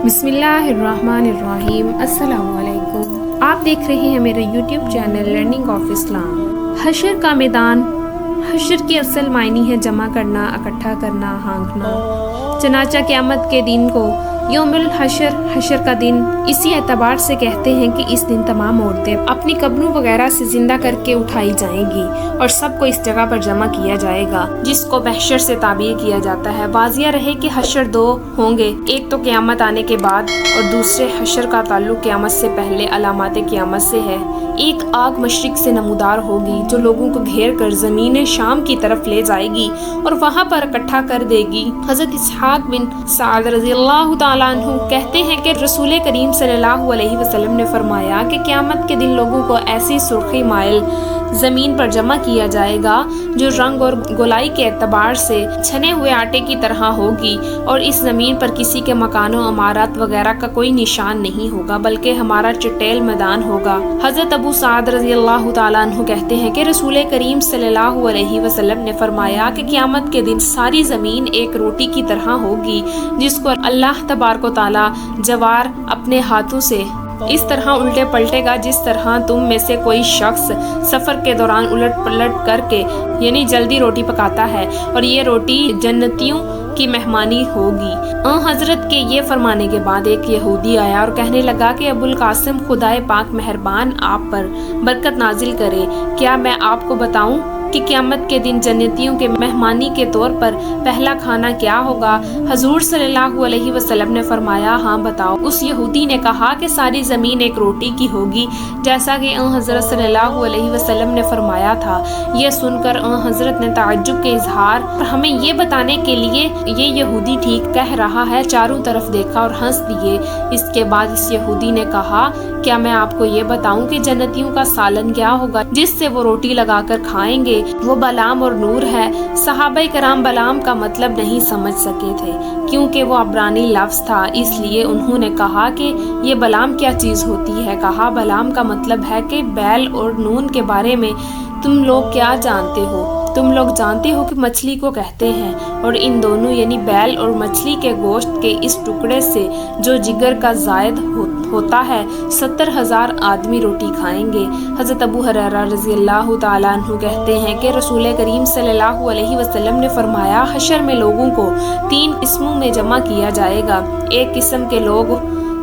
بسم اللہ الرحمن الرحیم۔ السلام علیکم، آپ دیکھ رہے ہیں میرے یوٹیوب چینل لرننگ آف اسلام۔ حشر کا میدان، حشر کی اصل معنی ہے جمع کرنا، اکٹھا کرنا، ہانکنا۔ چنانچہ قیامت کے دن کو یوم الحشر، حشر کا دن اسی اعتبار سے کہتے ہیں کہ اس دن تمام عورتیں اپنی قبروں وغیرہ سے زندہ کر کے اٹھائی جائیں گی اور سب کو اس جگہ پر جمع کیا جائے گا جس کو محشر سے تعبیر کیا جاتا ہے۔ واضح رہے کہ حشر دو ہوں گے، ایک تو قیامت آنے کے بعد اور دوسرے حشر کا تعلق قیامت سے پہلے علامات قیامت سے ہے۔ ایک آگ مشرق سے نمودار ہوگی جو لوگوں کو گھیر کر زمین شام کی طرف لے جائے گی اور وہاں پر اکٹھا کر دے گی۔ حضرت اسحاق بن سعد رضی اللہ تعالیٰ عنہ کہتے ہیں کہ رسول کریم صلی اللہ علیہ وسلم نے فرمایا کہ قیامت کے دن لوگوں کو ایسی سرخی مائل زمین پر جمع کیا جائے گا جو رنگ اور گولائی کے اعتبار سے چھنے ہوئے آٹے کی طرح ہوگی، اور اس زمین پر کسی کے مکان و عمارات وغیرہ کا کوئی نشان نہیں ہوگا بلکہ ہمارا چٹیل میدان ہوگا۔ حضرت ابو سعد رضی اللہ تعالیٰ عنہ کہتے ہیں کہ رسول کریم صلی اللہ علیہ وسلم نے فرمایا کہ قیامت کے دن ساری زمین ایک روٹی کی طرح ہوگی جس کو اللہ تبارک و تعالیٰ جوار اپنے ہاتھوں سے اس طرح الٹے پلٹے گا جس طرح تم میں سے کوئی شخص سفر کے دوران الٹ پلٹ کر کے یعنی جلدی روٹی پکاتا ہے، اور یہ روٹی جنتیوں کی مہمانی ہوگی۔ حضرت کے یہ فرمانے کے بعد ایک یہودی آیا اور کہنے لگا کہ ابو القاسم، خدائے پاک مہربان آپ پر برکت نازل کرے، کیا میں آپ کو بتاؤں کہ قیامت کے دن جنتیوں کے مہمانی کے طور پر پہلا کھانا کیا ہوگا؟ حضور صلی اللہ علیہ وسلم نے فرمایا، ہاں بتاؤ۔ اس یہودی نے کہا کہ ساری زمین ایک روٹی کی ہوگی جیسا کہ حضرت صلی اللہ علیہ وسلم نے فرمایا تھا۔ یہ سن کر حضرت نے تعجب کے اظہار اور ہمیں یہ بتانے کے لیے یہ یہودی ٹھیک کہہ رہا ہے چاروں طرف دیکھا اور ہنس دیے۔ اس کے بعد اس یہودی نے کہا، کیا میں آپ کو یہ بتاؤں کہ جنتیوں کا سالن کیا ہوگا جس سے وہ روٹی لگا کر کھائیں گے؟ وہ بلام اور نور ہے۔ صحابہ کرام بلام کا مطلب نہیں سمجھ سکے تھے کیونکہ وہ عبرانی لفظ تھا، اس لیے انہوں نے کہا کہ یہ بلام کیا چیز ہوتی ہے؟ کہا، بلام کا مطلب ہے کہ بیل اور نون کے بارے میں تم لوگ کیا جانتے ہو؟ تم لوگ جانتے ہو کہ مچھلی کو کہتے ہیں، اور ان دونوں یعنی بیل اور مچھلی کے گوشت کے اس ٹکڑے سے جو جگر کا زائد ہوتا ہے 70,000 آدمی روٹی کھائیں گے۔ حضرت ابو ہریرہ رضی اللہ تعالیٰ عنہ کہتے ہیں کہ رسول کریم صلی اللہ علیہ وسلم نے فرمایا، حشر میں لوگوں کو 3 قسموں میں جمع کیا جائے گا۔ ایک قسم کے لوگ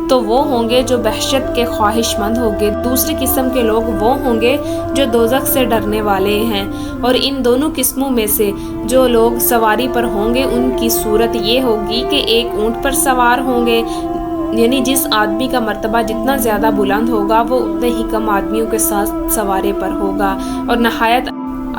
تو وہ ہوں گے جو وحشت کے خواہش مند ہوں گے، دوسری قسم کے لوگ وہ ہوں گے جو دوزخ سے ڈرنے والے ہیں، اور ان دونوں قسموں میں سے جو لوگ سواری پر ہوں گے ان کی صورت یہ ہوگی کہ ایک اونٹ پر سوار ہوں گے، یعنی جس آدمی کا مرتبہ جتنا زیادہ بلند ہوگا وہ اتنے ہی کم آدمیوں کے ساتھ سوارے پر ہوگا اور نہایت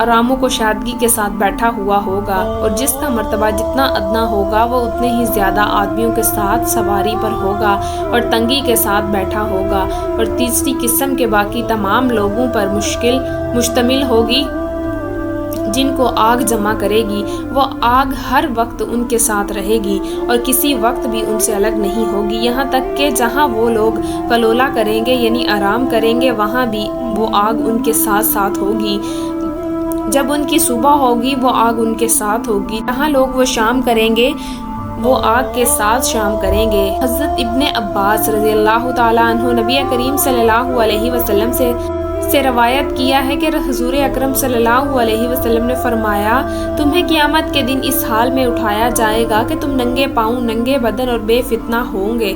آرام و کشادگی کے ساتھ بیٹھا ہوا ہوگا، اور جس کا مرتبہ جتنا ادنا ہوگا وہ اتنے ہی زیادہ آدمیوں کے ساتھ سواری پر ہوگا اور تنگی کے ساتھ بیٹھا ہوگا، اور تیسری قسم کے باقی تمام لوگوں پر مشتمل ہوگی جن کو آگ جمع کرے گی۔ وہ آگ ہر وقت ان کے ساتھ رہے گی اور کسی وقت بھی ان سے الگ نہیں ہوگی، یہاں تک کہ جہاں وہ لوگ کلولا کریں گے یعنی آرام کریں گے وہاں بھی وہ آگ ان کے ساتھ ساتھ ہوگی۔ جب ان کی صبح ہوگی وہ آگ ان کے ساتھ ہوگی، جہاں لوگ وہ شام کریں گے وہ آگ کے ساتھ شام کریں گے۔ حضرت ابن عباس رضی اللہ تعالیٰ عنہ نبی کریم صلی اللہ علیہ وسلم سے روایت کیا ہے کہ حضور اکرم صلی اللہ علیہ وسلم نے فرمایا، تمہیں قیامت کے دن اس حال میں اٹھایا جائے گا کہ تم ننگے پاؤں، ننگے بدن اور بے فتنہ ہوں گے۔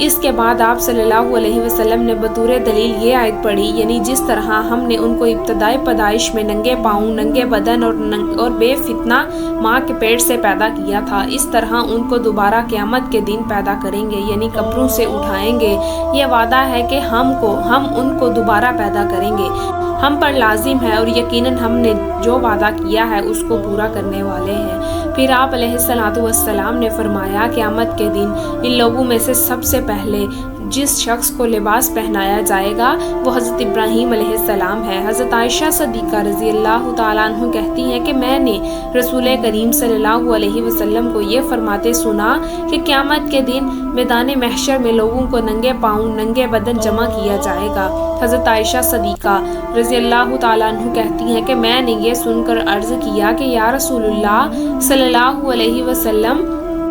اس کے بعد آپ صلی اللہ علیہ وسلم نے بطور دلیل یہ آیت پڑھی، یعنی جس طرح ہم نے ان کو ابتدائی پیدائش میں ننگے پاؤں، ننگے بدن اور بے فتنہ ماں کے پیٹ سے پیدا کیا تھا، اس طرح ان کو دوبارہ قیامت کے دن پیدا کریں گے یعنی قبروں سے اٹھائیں گے۔ یہ وعدہ ہے کہ ہم ان کو دوبارہ پیدا کریں گے، ہم پر لازم ہے اور یقیناً ہم نے جو وعدہ کیا ہے اس کو پورا کرنے والے ہیں۔ پھر آپ علیہ الصلوۃ والسلام نے فرمایا، قیامت کے دن ان لوگوں میں سے سب سے پہلے جس شخص کو لباس پہنایا جائے گا وہ حضرت ابراہیم علیہ السلام ہے۔ حضرت عائشہ صدیقہ رضی اللہ تعالیٰ عنہ کہتی ہیں کہ میں نے رسول کریم صلی اللہ علیہ وسلم کو یہ فرماتے سنا کہ قیامت کے دن میدان محشر میں لوگوں کو ننگے پاؤں، ننگے بدن جمع کیا جائے گا۔ حضرت عائشہ صدیقہ رضی اللہ تعالیٰ عنہ کہتی ہیں کہ میں نے یہ سن کر عرض کیا کہ یا رسول اللہ صلی اللہ علیہ وسلم،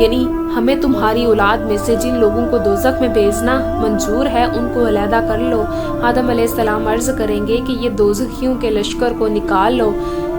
یعنی ہمیں تمہاری اولاد میں سے جن لوگوں کو دوزخ میں بھیجنا منظور ہے ان کو علیحدہ کر لو۔ آدم علیہ السلام عرض کریں گے کہ یہ دوزخیوں کے لشکر کو نکال لو،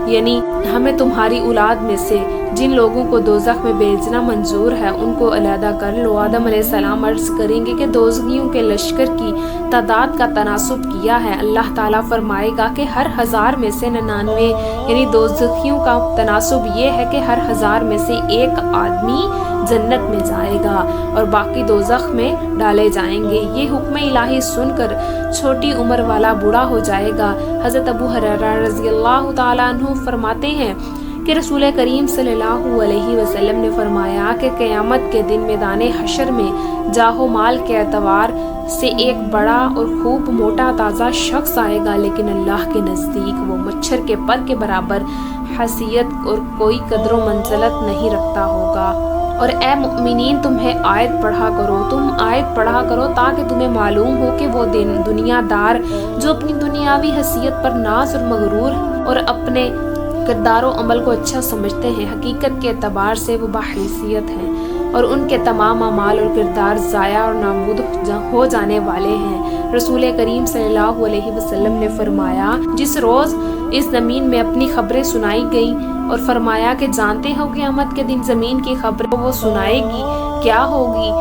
یعنی ہمیں تمہاری اولاد میں سے جن لوگوں کو دوزخ میں بھیجنا منظور ہے ان کو علیحدہ کر لو۔ آدم علیہ السلام عرض کریں گے کہ دوزخیوں کے لشکر کی تعداد کا تناسب کیا ہے۔ اللہ تعالیٰ فرمائے گا کہ ہر 1000 میں سے 99، یعنی دوزخیوں کا تناسب یہ ہے کہ ہر 1000 میں سے ایک آدمی جنت میں جائے گا اور باقی دوزخ میں ڈالے جائیں گے۔ یہ حکم الہی سن کر چھوٹی عمر والا بوڑھا ہو جائے گا۔ حضرت ابو ہریرہ رضی اللہ تعالیٰ عنہ فرماتے ہیں کہ رسول کریم صلی اللہ علیہ وسلم نے فرمایا کہ قیامت کے دن میدان حشر میں جاہ و مال کے اعتبار سے ایک بڑا اور خوب موٹا تازہ شخص آئے گا، لیکن اللہ کے نزدیک وہ مچھر کے پر کے برابر حیثیت اور کوئی قدر و منزلت نہیں رکھتا ہوگا۔ اور اے مؤمنین تمہیں آیت پڑھا کرو تاکہ تمہیں معلوم ہو کہ وہ دنیا دار جو اپنی دنیاوی حیثیت پر ناز اور مغرور اور اپنے کردار و عمل کو اچھا سمجھتے ہیں، حقیقت کے اعتبار سے وہ باحیثیت ہیں اور ان کے تمام اعمال اور کردار ضائع اور نابود ہو جانے والے ہیں۔ رسول کریم صلی اللہ علیہ وسلم نے فرمایا جس روز اس زمین میں اپنی خبریں سنائی گئیں اور فرمایا کہ جانتے ہو قیامت کے دن زمین کی خبریں وہ سنائے گی کیا ہوگی؟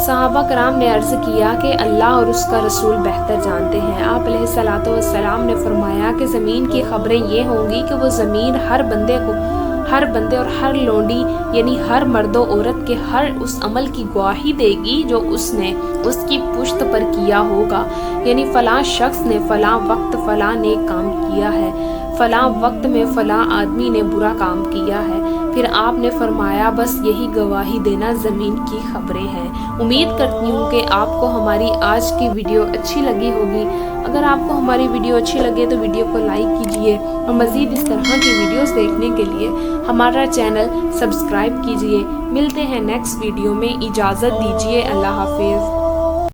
صحابہ کرام نے عرض کیا کہ اللہ اور اس کا رسول بہتر جانتے ہیں۔ آپ علیہ الصلوۃ والسلام نے فرمایا کہ زمین کی خبریں یہ ہوں گی کہ وہ زمین ہر بندے اور ہر لونڈی یعنی ہر مرد و عورت کے ہر اس عمل کی گواہی دے گی جو اس نے اس کی پشت پر کیا ہوگا، یعنی فلاں شخص نے فلاں وقت فلاں نیک کام کیا ہے، فلاں وقت میں فلاں آدمی نے برا کام کیا ہے۔ پھر آپ نے فرمایا بس یہی گواہی دینا زمین کی خبریں ہیں۔ امید کرتی ہوں کہ آپ کو ہماری آج کی ویڈیو اچھی لگی ہوگی۔ اگر آپ کو ہماری ویڈیو اچھی لگے تو ویڈیو کو لائک کیجیے اور مزید اس طرح کی ویڈیوز دیکھنے کے لیے ہمارا چینل سبسکرائب کیجیے۔ ملتے ہیں نیکسٹ ویڈیو میں، اجازت دیجیے، اللہ حافظ۔